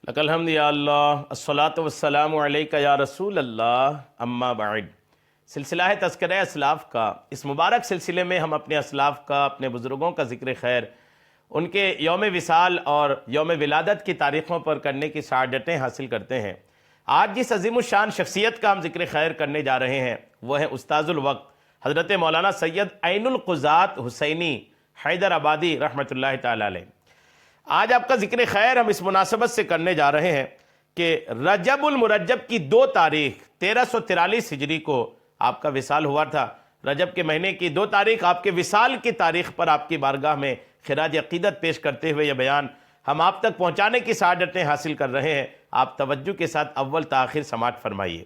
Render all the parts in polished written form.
لک الحمد یا اللہ الصلاۃ والسلام علیک یا رسول اللہ اما بعد۔ سلسلہ ہے تذکرہ اسلاف کا۔ اس مبارک سلسلے میں ہم اپنے اسلاف کا، اپنے بزرگوں کا ذکر خیر، ان کے یوم وصال اور یوم ولادت کی تاریخوں پر کرنے کی سعادتیں حاصل کرتے ہیں۔ آج جس عظیم الشان شخصیت کا ہم ذکر خیر کرنے جا رہے ہیں وہ ہے استاذ الوقت حضرت مولانا سید عین القضات حسینی حیدر آبادی رحمۃ اللہ تعالی علیہ۔ آج آپ کا ذکر خیر ہم اس مناسبت سے کرنے جا رہے ہیں کہ رجب المرجب کی 2 تاریخ 1343 ہجری کو آپ کا وصال ہوا تھا۔ رجب کے مہینے کی 2 تاریخ آپ کے وصال کی تاریخ پر آپ کی بارگاہ میں خراج عقیدت پیش کرتے ہوئے یہ بیان ہم آپ تک پہنچانے کی سعادتیں حاصل کر رہے ہیں۔ آپ توجہ کے ساتھ اول تا آخر سماعت فرمائیے۔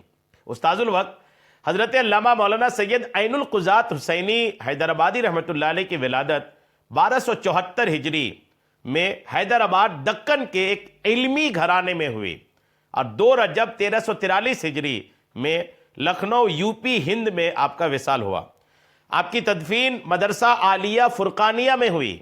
استاذ الوقت حضرت علامہ مولانا سید عین القضات حسینی حیدر آبادی رحمۃ اللہ علیہ کی ولادت 1274 ہجری میں حیدرآباد دکن کے ایک علمی گھرانے میں ہوئی اور 2 رجب 1343 ہجری میں لکھنؤ یوپی ہند میں آپ کا وصال ہوا۔ آپ کی تدفین مدرسہ عالیہ فرقانیہ میں ہوئی۔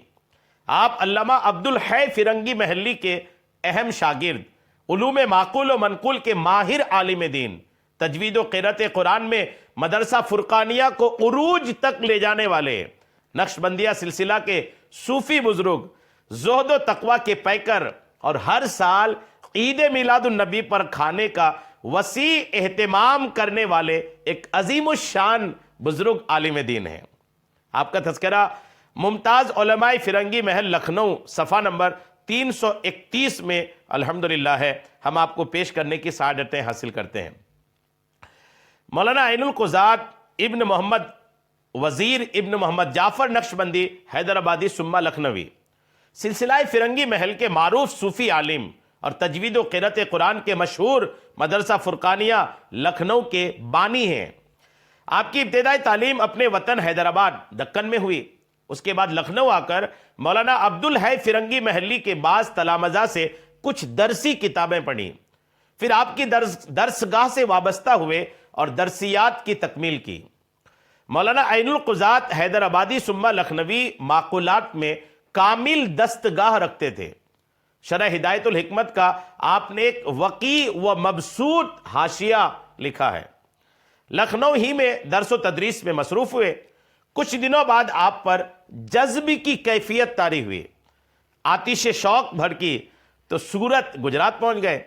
آپ علامہ عبدالحی فرنگی محلی کے اہم شاگرد، علوم معقول و منقول کے ماہر عالم دین، تجوید و قرأت قرآن میں مدرسہ فرقانیہ کو عروج تک لے جانے والے، نقشبندیہ سلسلہ کے صوفی بزرگ، زہد و تقوی کے پیکر اور ہر سال عید میلاد النبی پر کھانے کا وسیع اہتمام کرنے والے ایک عظیم الشان بزرگ عالم دین ہیں۔ آپ کا تذکرہ ممتاز علماء فرنگی محل لکھنؤ صفحہ نمبر 331 میں الحمدللہ ہے، ہم آپ کو پیش کرنے کی سعادتیں حاصل کرتے ہیں۔ مولانا عین القضات ابن محمد وزیر ابن محمد جعفر نقشبندی حیدر آبادی ثم لکھنوی، سلسلہ فرنگی محل کے معروف صوفی عالم اور تجوید و قرأت قرآن کے مشہور مدرسہ فرقانیہ لکھنؤ کے بانی ہیں۔ آپ کی ابتدائی تعلیم اپنے وطن حیدرآباد دکن میں ہوئی۔ اس کے بعد لکھنؤ آ کر مولانا عبدالحی فرنگی محلی کے بعض تلامذہ سے کچھ درسی کتابیں پڑھیں، پھر آپ کی درسگاہ سے وابستہ ہوئے اور درسیات کی تکمیل کی۔ مولانا عین القضات حیدر آبادی ثم لکھنوی معقولات میں کامل دستگاہ رکھتے تھے۔ شرح ہدایت الحکمت کا آپ نے ایک وقیع و مبسوط حاشیہ لکھا ہے۔ لکھنؤ ہی میں درس و تدریس میں مصروف ہوئے۔ کچھ دنوں بعد آپ پر جذب کی کیفیت طاری ہوئی، آتش شوق بھڑکی تو سورت گجرات پہنچ گئے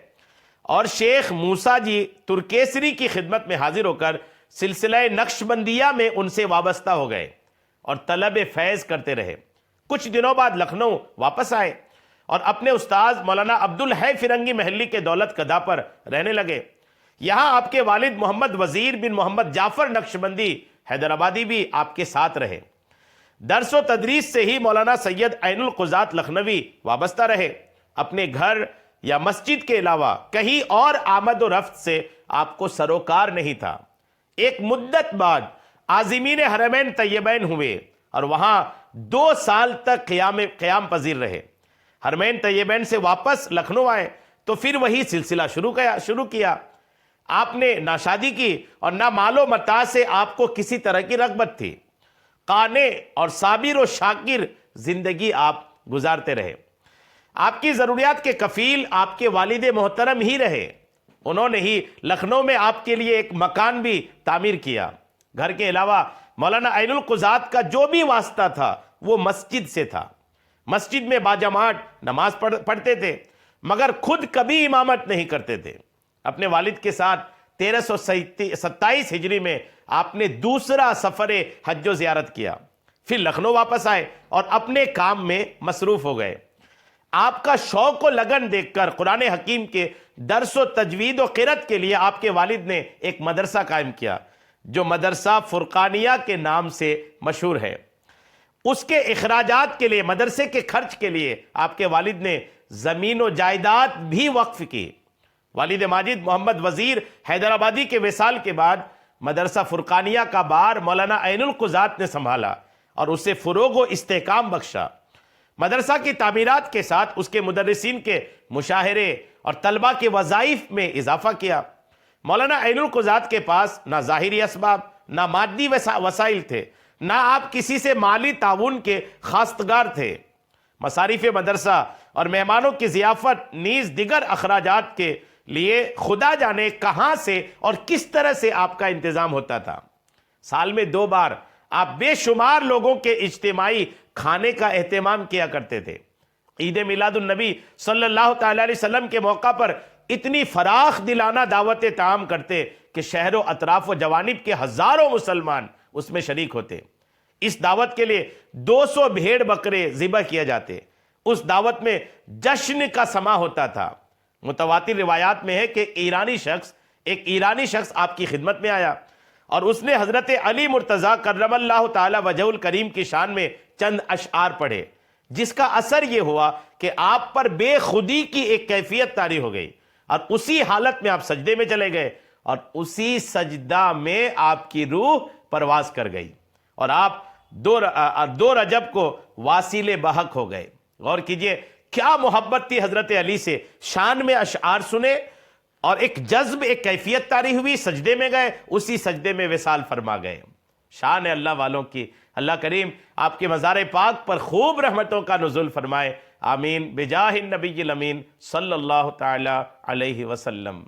اور شیخ موسیٰ جی ترکیسری کی خدمت میں حاضر ہو کر سلسلہ نقشبندیہ میں ان سے وابستہ ہو گئے اور طلب فیض کرتے رہے۔ کچھ دنوں بعد لکھنؤ واپس آئے اور اپنے استاذ مولانا عبدالحی فرنگی محلی کے دولت قدا پر رہنے لگے۔ یہاں آپ کے والد محمد وزیر بن محمد جعفر نقشبندی حیدر آبادی بھی آپ کے ساتھ رہے۔ درس و تدریس سے ہی مولانا سید عین القضات لکھنوی وابستہ رہے۔ اپنے گھر یا مسجد کے علاوہ کہیں اور آمد و رفت سے آپ کو سروکار نہیں تھا۔ ایک مدت بعد عازمین حرمین طیبین ہوئے اور وہاں 2 سال تک قیام پذیر رہے۔ حرمین طیبین سے واپس لکھنؤ آئے تو پھر وہی سلسلہ شروع کیا۔ آپ نے نہ شادی کی اور نہ مال و متاع سے آپ کو کسی طرح کی رغبت تھی۔ قانع اور صابر و شاکر زندگی آپ گزارتے رہے۔ آپ کی ضروریات کے کفیل آپ کے والد محترم ہی رہے۔ انہوں نے ہی لکھنؤ میں آپ کے لیے ایک مکان بھی تعمیر کیا۔ گھر کے علاوہ مولانا عین القضات کا جو بھی واسطہ تھا وہ مسجد سے تھا۔ مسجد میں باجماعت نماز پڑھتے تھے مگر خود کبھی امامت نہیں کرتے تھے۔ اپنے والد کے ساتھ 1327 ہجری میں آپ نے دوسرا سفر حج و زیارت کیا، پھر لکھنؤ واپس آئے اور اپنے کام میں مصروف ہو گئے۔ آپ کا شوق و لگن دیکھ کر قرآن حکیم کے درس و تجوید و قرأت کے لیے آپ کے والد نے ایک مدرسہ قائم کیا جو مدرسہ فرقانیہ کے نام سے مشہور ہے۔ اس کے اخراجات کے لیے، مدرسے کے خرچ کے لیے آپ کے والد نے زمین و جائیداد بھی وقف کی۔ والد ماجد محمد وزیر حیدر آبادی کے وصال کے بعد مدرسہ فرقانیہ کا بار مولانا عین القضات نے سنبھالا اور اسے فروغ و استحکام بخشا۔ مدرسہ کی تعمیرات کے ساتھ اس کے مدرسین کے مشاہرے اور طلبہ کے وظائف میں اضافہ کیا۔ مولانا عین القضات کے پاس نہ ظاہری اسباب نہ مادی وسائل تھے، نہ آپ کسی سے مالی تعاون کے خواستگار تھے۔ مصارف مدرسہ اور مہمانوں کی ضیافت نیز دیگر اخراجات کے لیے خدا جانے کہاں سے اور کس طرح سے آپ کا انتظام ہوتا تھا۔ سال میں 2 بار آپ بے شمار لوگوں کے اجتماعی کھانے کا اہتمام کیا کرتے تھے۔ عید میلاد النبی صلی اللہ تعالی علیہ وسلم کے موقع پر اتنی فراخ دلانہ دعوت طعام کرتے کہ شہر و اطراف و جوانب کے ہزاروں مسلمان اس میں شریک ہوتے۔ اس دعوت کے لیے 200 بھیڑ بکرے ذبح کیے جاتے۔ اس دعوت میں جشن کا سما ہوتا تھا۔ متواتر روایات میں ہے کہ ایک ایرانی شخص آپ کی خدمت میں آیا اور اس نے حضرت علی مرتضیٰ کرم اللہ تعالی وجہ الکریم کی شان میں چند اشعار پڑھے، جس کا اثر یہ ہوا کہ آپ پر بے خودی کی ایک کیفیت طاری ہو گئی اور اسی حالت میں آپ سجدے میں چلے گئے اور اسی سجدہ میں آپ کی روح پرواز کر گئی اور آپ 2 رجب کو واصل بحق ہو گئے۔ غور کیجئے کیا محبت تھی حضرت علی سے، شان میں اشعار سنے اور ایک جذب، ایک کیفیت طاری ہوئی، سجدے میں گئے، اسی سجدے میں وصال فرما گئے۔ شان ہے اللہ والوں کی۔ اللہ کریم آپ کے مزار پاک پر خوب رحمتوں کا نزول فرمائے، آمین، بجاہ النبی الامین صلی اللہ تعالی علیہ وسلم۔